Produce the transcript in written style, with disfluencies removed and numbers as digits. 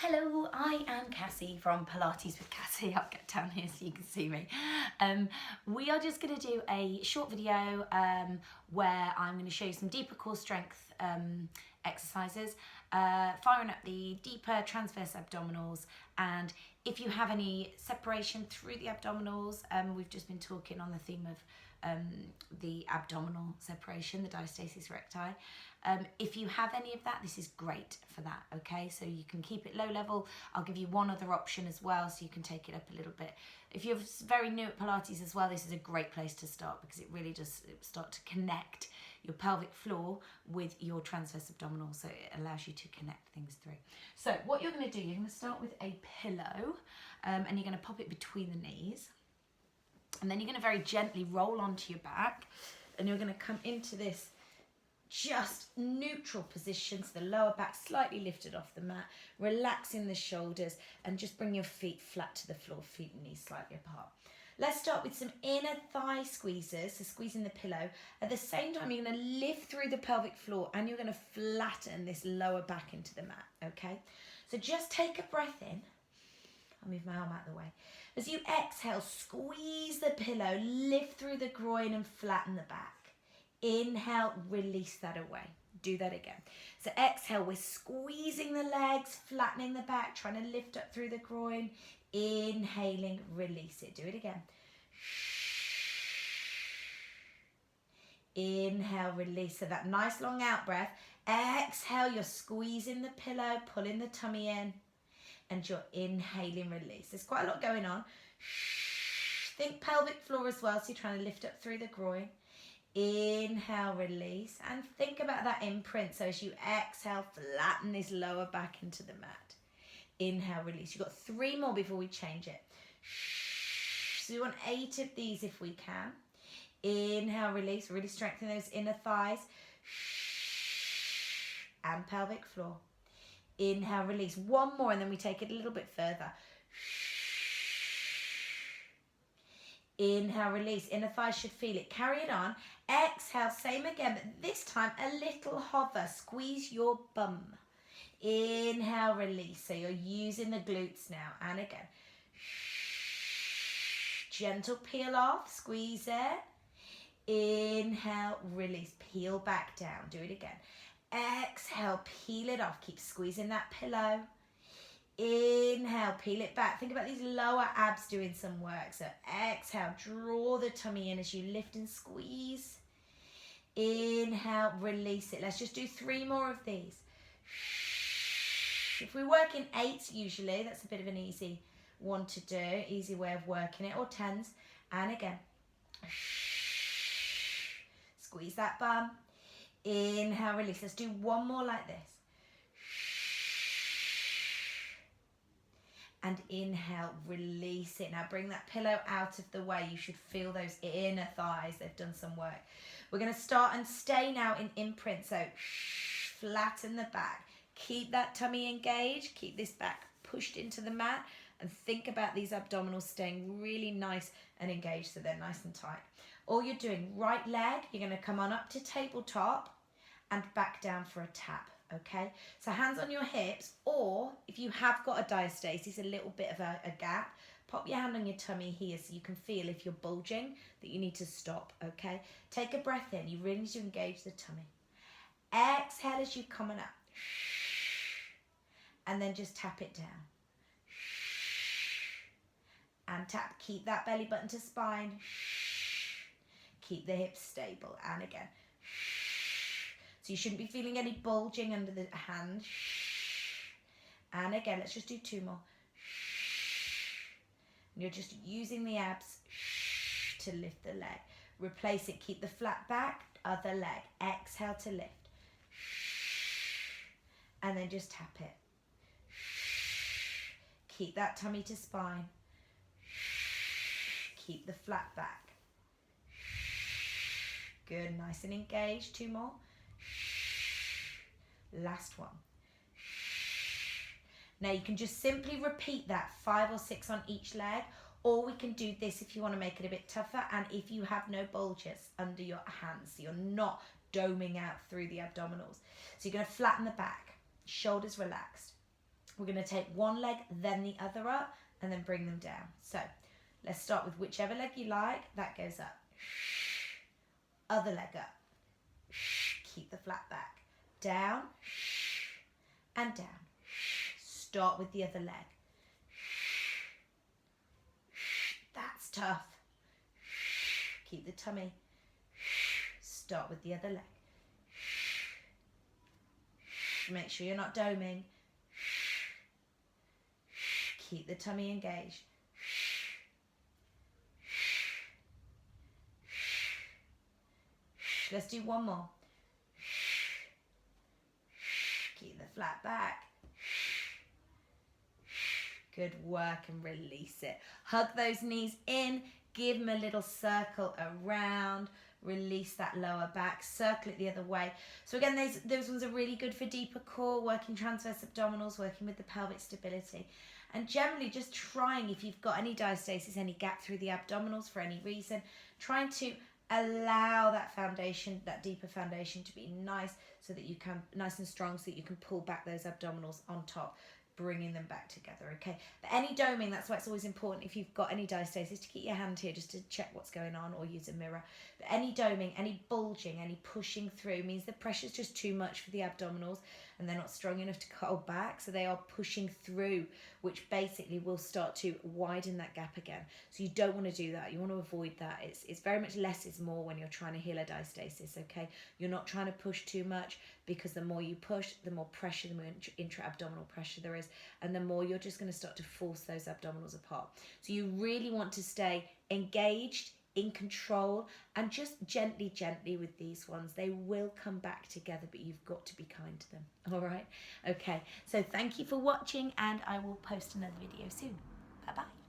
Hello, I am Cassie from Pilates with Cassie. I'll get down here so you can see me. We are just going to do a short video where I'm going to show you some deeper core strength exercises, firing up the deeper transverse abdominals, and if you have any separation through the abdominals, we've just been talking on the theme of the abdominal separation, the diastasis recti. If you have any of that, this is great for that, okay? So you can keep it low level. I'll give you one other option as well, so you can take it up a little bit. If you're very new at Pilates as well, this is a great place to start because it really does start to connect your pelvic floor with your transverse abdominal, so it allows you to connect things through. So what you're going to do, you're going to start with a pillow, and you're going to pop it between the knees. And then you're going to very gently roll onto your back, and you're going to come into this just neutral position, so the lower back slightly lifted off the mat, relaxing the shoulders, and just bring your feet flat to the floor, feet and knees slightly apart. Let's start with some inner thigh squeezes, so squeezing the pillow. At the same time, you're going to lift through the pelvic floor, and you're going to flatten this lower back into the mat, okay? So just take a breath in. I'll move my arm out of the way. As you exhale, squeeze the pillow, lift through the groin and flatten the back. Inhale, release that away. Do that again. So exhale, we're squeezing the legs, flattening the back, trying to lift up through the groin. Inhaling, release it. Do it again. Inhale, release. So that nice long out breath. Exhale, you're squeezing the pillow, pulling the tummy in, and you're inhaling, release. There's quite a lot going on. Think pelvic floor as well, so you're trying to lift up through the groin. Inhale, release, and think about that imprint. So as you exhale, flatten this lower back into the mat. Inhale, release. You've got 3 more before we change it. So we want 8 of these if we can. Inhale, release. Really strengthen those inner thighs and pelvic floor. Inhale, release. 1 more, and then we take it a little bit further. Inhale, release. Inner thighs should feel it. Carry it on. Exhale, same again, but this time a little hover. Squeeze your bum. Inhale, release. So you're using the glutes now. And again. Gentle peel off. Squeeze it. Inhale, release. Peel back down. Do it again. Exhale, peel it off. Keep squeezing that pillow. Inhale, peel it back. Think about these lower abs doing some work. So exhale, draw the tummy in as you lift and squeeze. Inhale, release it. Let's just do 3 more of these. If we work in 8s usually, that's a bit of an easy one to do. Easy way of working it, or 10s. And again. Squeeze that bum. Inhale, release. Let's do 1 more like this. And inhale, release it. Now bring that pillow out of the way. You should feel those inner thighs. They've done some work. We're going to start and stay now in imprint. So flatten the back. Keep that tummy engaged. Keep this back pushed into the mat. And think about these abdominals staying really nice and engaged so they're nice and tight. All you're doing, right leg, you're going to come on up to tabletop and back down for a tap. Okay, so hands on your hips, or if you have got a diastasis, a little bit of a gap, pop your hand on your tummy here so you can feel if you're bulging that you need to stop, okay? Take a breath in. You really need to engage the tummy. Exhale as you come on up. And then just tap it down. And tap. Keep that belly button to spine. Keep the hips stable. And again. So you shouldn't be feeling any bulging under the hand. And again, let's just do 2 more. And you're just using the abs to lift the leg. Replace it. Keep the flat back. Other leg. Exhale to lift. And then just tap it. Keep that tummy to spine. Keep the flat back. Good. Nice and engaged. 2 more. Last one. Now you can just simply repeat that 5 or 6 on each leg, or we can do this if you want to make it a bit tougher and if you have no bulges under your hands, so you're not doming out through the abdominals. So you're going to flatten the back, shoulders relaxed. We're going to take one leg, then the other up, and then bring them down. So let's start with whichever leg you like. That goes up. Other leg up. Keep the flat back. Down and down. Start with the other leg. That's tough. Keep the tummy. Start with the other leg. Make sure you're not doming. Keep the tummy engaged. Let's do one more. Keep the flat back. Good work, and release it. Hug those knees in. Give them a little circle around. Release that lower back. Circle it the other way. So again, those ones are really good for deeper core, working transverse abdominals, working with the pelvic stability. And generally just trying, if you've got any diastasis, any gap through the abdominals for any reason, trying to allow that foundation, that deeper foundation, to be nice, so that you can, nice and strong, so that you can pull back those abdominals on top, bringing them back together, okay? But any doming, that's why it's always important, if you've got any diastasis, to keep your hand here just to check what's going on, or use a mirror. But any doming, any bulging, any pushing through means the pressure's just too much for the abdominals, and they're not strong enough to hold back, so they are pushing through, which basically will start to widen that gap again. So you don't want to do that. You want to avoid that. It's very much less is more when you're trying to heal a diastasis, okay? You're not trying to push too much, because the more you push, the more pressure, the more intra-abdominal pressure there is, and the more you're just going to start to force those abdominals apart. So you really want to stay engaged, in control, and just gently with these ones. They will come back together, but you've got to be kind to them. All right? Okay, so thank you for watching, and I will post another video soon. Bye-bye.